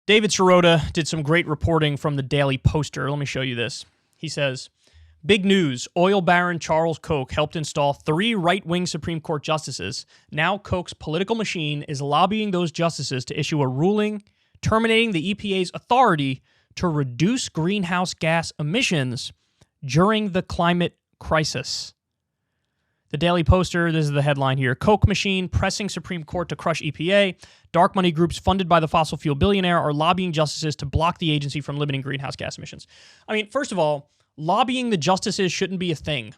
David Sirota did some great reporting from the Daily Poster. Let me show you this. He says, big news, oil baron Charles Koch helped install 3 right-wing Supreme Court justices. Now Koch's political machine is lobbying those justices to issue a ruling terminating the EPA's authority to reduce greenhouse gas emissions during the climate crisis. The Daily Poster, this is the headline here. Koch machine pressing Supreme Court to crush EPA. Dark money groups funded by the fossil fuel billionaire are lobbying justices to block the agency from limiting greenhouse gas emissions. I mean, first of all, lobbying the justices shouldn't be a thing.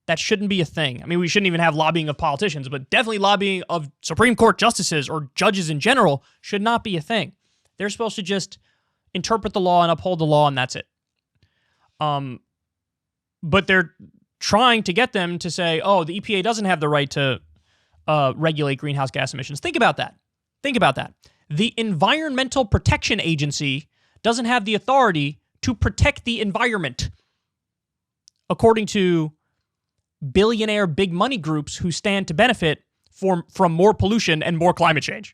That shouldn't be a thing. I mean, we shouldn't even have lobbying of politicians, but definitely lobbying of Supreme Court justices or judges in general should not be a thing. They're supposed to just interpret the law and uphold the law, and that's it. But they're trying to get them to say, oh, the EPA doesn't have the right to regulate greenhouse gas emissions. Think about that. Think about that. The Environmental Protection Agency doesn't have the authority to protect the environment, according to billionaire big money groups who stand to benefit from more pollution and more climate change,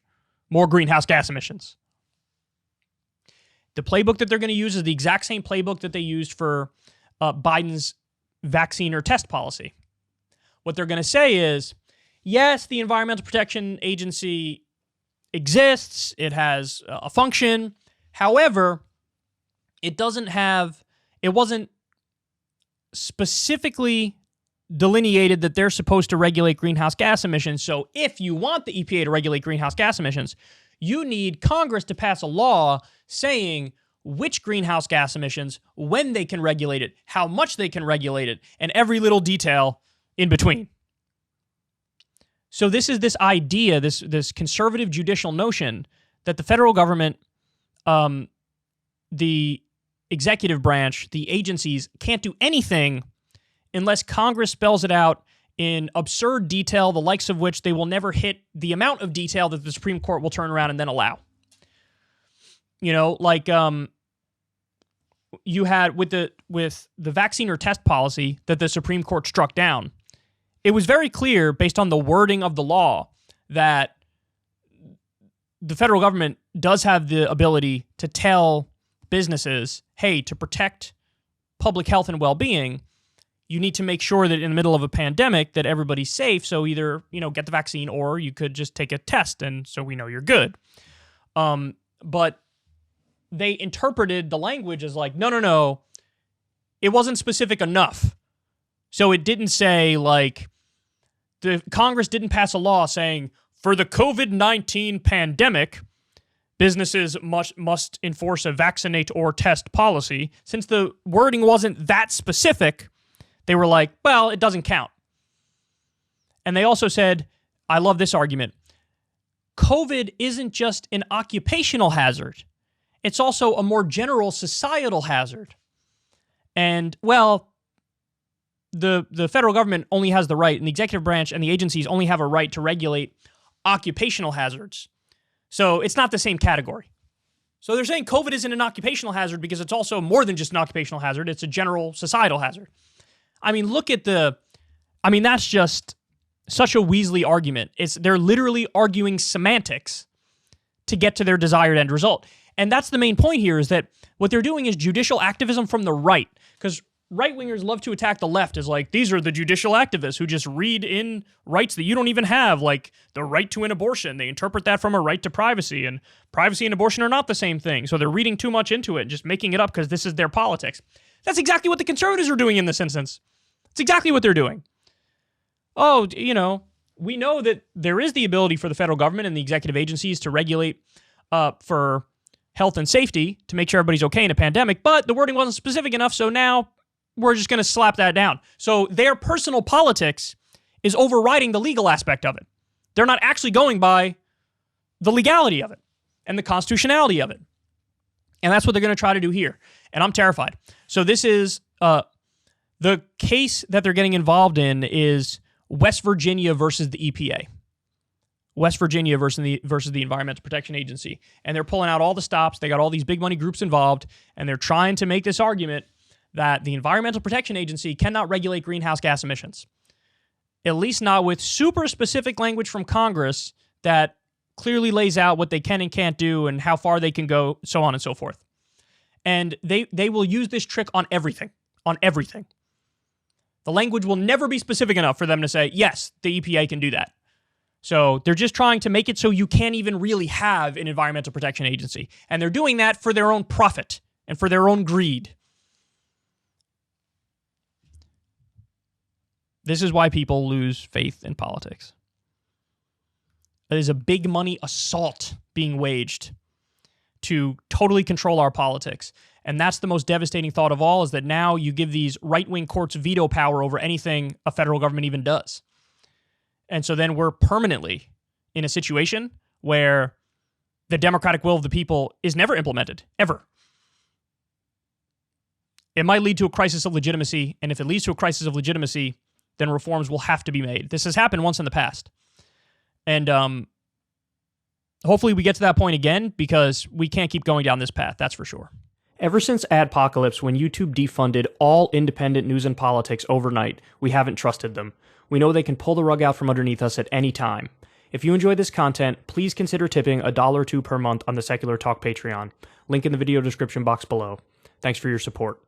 more greenhouse gas emissions. The playbook that they're going to use is the exact same playbook that they used for Biden's vaccine or test policy. What they're going to say is, yes, the Environmental Protection Agency exists. It has a function. However, it wasn't specifically delineated that they're supposed to regulate greenhouse gas emissions. So if you want the EPA to regulate greenhouse gas emissions, you need Congress to pass a law saying which greenhouse gas emissions, when they can regulate it, how much they can regulate it, and every little detail in between. So this is this idea, this conservative judicial notion that the federal government, the executive branch, the agencies can't do anything unless Congress spells it out in absurd detail, the likes of which they will never hit the amount of detail that the Supreme Court will turn around and then allow. You know, like you had with the vaccine or test policy that the Supreme Court struck down. It was very clear, based on the wording of the law, that the federal government does have the ability to tell businesses, hey, to protect public health and well-being, you need to make sure that in the middle of a pandemic that everybody's safe. So either, get the vaccine or you could just take a test and so we know you're good. But they interpreted the language as like, no, it wasn't specific enough. So it didn't say like, the Congress didn't pass a law saying for the COVID-19 pandemic, businesses must enforce a vaccinate or test policy. Since the wording wasn't that specific, they were like, well, it doesn't count. And they also said, I love this argument, COVID isn't just an occupational hazard. It's also a more general societal hazard. And, well, the federal government only has the right, and the executive branch and the agencies only have a right to regulate occupational hazards. So it's not the same category. So they're saying COVID isn't an occupational hazard because it's also more than just an occupational hazard. It's a general societal hazard. I mean, that's just such a Weasley argument. They're literally arguing semantics to get to their desired end result. And that's the main point here, is that what they're doing is judicial activism from the right. Because right-wingers love to attack the left as like, these are the judicial activists who just read in rights that you don't even have, like the right to an abortion. They interpret that from a right to privacy, and privacy and abortion are not the same thing. So they're reading too much into it and just making it up because this is their politics. That's exactly what the conservatives are doing in this instance. It's exactly what they're doing. Oh, we know that there is the ability for the federal government and the executive agencies to regulate for health and safety to make sure everybody's okay in a pandemic, but the wording wasn't specific enough, so now we're just going to slap that down. So their personal politics is overriding the legal aspect of it. They're not actually going by the legality of it and the constitutionality of it. And that's what they're going to try to do here. And I'm terrified. So this is the case that they're getting involved in is West Virginia versus the EPA. West Virginia versus the Environmental Protection Agency. And they're pulling out all the stops. They got all these big money groups involved, and they're trying to make this argument that the Environmental Protection Agency cannot regulate greenhouse gas emissions. At least not with super specific language from Congress that clearly lays out what they can and can't do and how far they can go, so on and so forth. And they will use this trick on everything, on everything. The language will never be specific enough for them to say, yes, the EPA can do that. So they're just trying to make it so you can't even really have an environmental protection agency. And they're doing that for their own profit and for their own greed. This is why people lose faith in politics. There's a big money assault being waged to totally control our politics. And that's the most devastating thought of all, is that now you give these right-wing courts veto power over anything a federal government even does. And so then we're permanently in a situation where the democratic will of the people is never implemented, ever. It might lead to a crisis of legitimacy, and if it leads to a crisis of legitimacy, then reforms will have to be made. This has happened once in the past. And hopefully we get to that point again, because we can't keep going down this path, that's for sure. Ever since Adpocalypse, when YouTube defunded all independent news and politics overnight, we haven't trusted them. We know they can pull the rug out from underneath us at any time. If you enjoy this content, please consider tipping $1 or $2 per month on the Secular Talk Patreon. Link in the video description box below. Thanks for your support.